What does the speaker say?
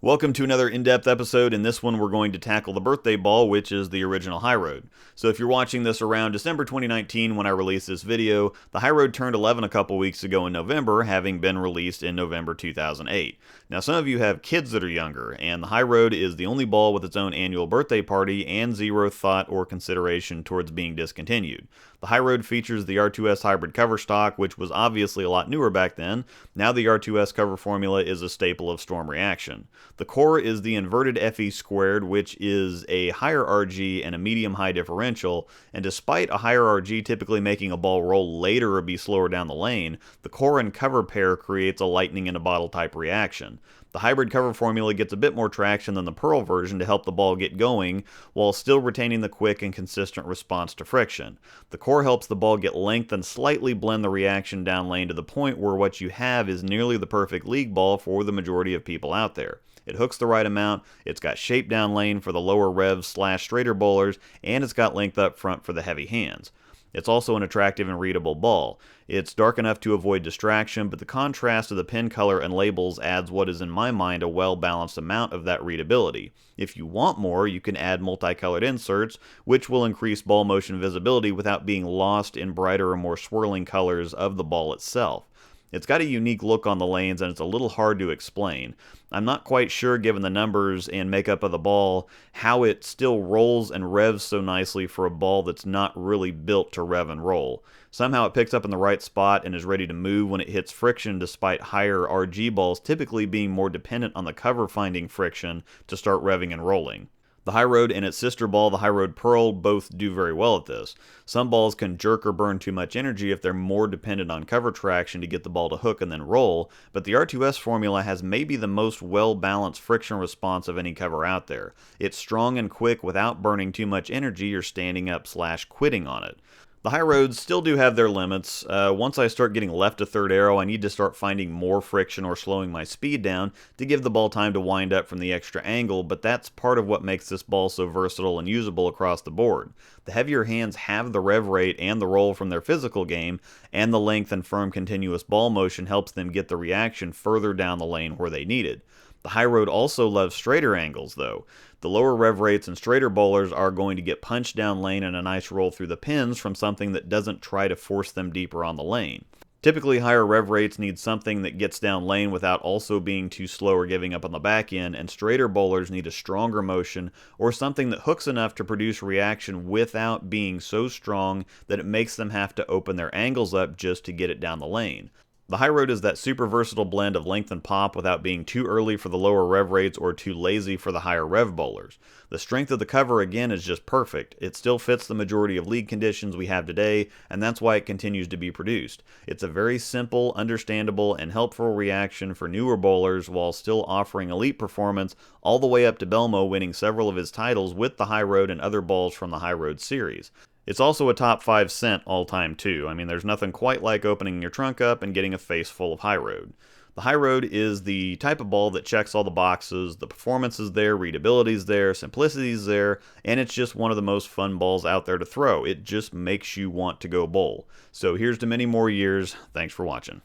Welcome to another in-depth episode. In this one, we're going to tackle the birthday ball, which is the original Hyroad. So if you're watching this around December 2019 when I released this video, the Hyroad turned 11 a couple weeks ago in November, having been released in November 2008. Now some of you have kids that are younger, and the Hyroad is the only ball with its own annual birthday party and zero thought or consideration towards being discontinued. The Hyroad features the R2S hybrid cover stock, which was obviously a lot newer back then. Now the R2S cover formula is a staple of Storm Reaction. The core is the inverted FE squared, which is a higher RG and a medium-high differential, and despite a higher RG typically making a ball roll later or be slower down the lane, the core and cover pair creates a lightning in a bottle type reaction. The hybrid cover formula gets a bit more traction than the Pearl version to help the ball get going, while still retaining the quick and consistent response to friction. The core helps the ball get length and slightly blend the reaction down lane to the point where what you have is nearly the perfect league ball for the majority of people out there. It hooks the right amount, it's got shape down lane for the lower rev / straighter bowlers, and it's got length up front for the heavy hands. It's also an attractive and readable ball. It's dark enough to avoid distraction, but the contrast of the pin color and labels adds what is in my mind a well-balanced amount of that readability. If you want more, you can add multicolored inserts, which will increase ball motion visibility without being lost in brighter or more swirling colors of the ball itself. It's got a unique look on the lanes and it's a little hard to explain. I'm not quite sure, given the numbers and makeup of the ball, how it still rolls and revs so nicely for a ball that's not really built to rev and roll. Somehow it picks up in the right spot and is ready to move when it hits friction, despite higher RG balls typically being more dependent on the cover finding friction to start revving and rolling. The Hyroad and its sister ball, the Hyroad Pearl, both do very well at this. Some balls can jerk or burn too much energy if they're more dependent on cover traction to get the ball to hook and then roll, but the R2S formula has maybe the most well-balanced friction response of any cover out there. It's strong and quick without burning too much energy or standing up / quitting on it. The Hyroads still do have their limits. Once I start getting left to third arrow, I need to start finding more friction or slowing my speed down to give the ball time to wind up from the extra angle, but that's part of what makes this ball so versatile and usable across the board. The heavier hands have the rev rate and the roll from their physical game, and the length and firm continuous ball motion helps them get the reaction further down the lane where they need it. The Hyroad also loves straighter angles, though. The lower rev rates and straighter bowlers are going to get punched down lane and a nice roll through the pins from something that doesn't try to force them deeper on the lane. Typically, higher rev rates need something that gets down lane without also being too slow or giving up on the back end, and straighter bowlers need a stronger motion or something that hooks enough to produce reaction without being so strong that it makes them have to open their angles up just to get it down the lane. The Hyroad is that super versatile blend of length and pop without being too early for the lower rev rates or too lazy for the higher rev bowlers. The strength of the cover again is just perfect. It still fits the majority of league conditions we have today, and that's why it continues to be produced. It's a very simple, understandable, and helpful reaction for newer bowlers while still offering elite performance all the way up to Belmo winning several of his titles with the Hyroad and other balls from the Hyroad series. It's also a top 5 scent all time too. I mean, there's nothing quite like opening your trunk up and getting a face full of Hyroad. The Hyroad is the type of ball that checks all the boxes. The performance is there, readability is there, simplicity is there, and it's just one of the most fun balls out there to throw. It just makes you want to go bowl. So here's to many more years. Thanks for watching.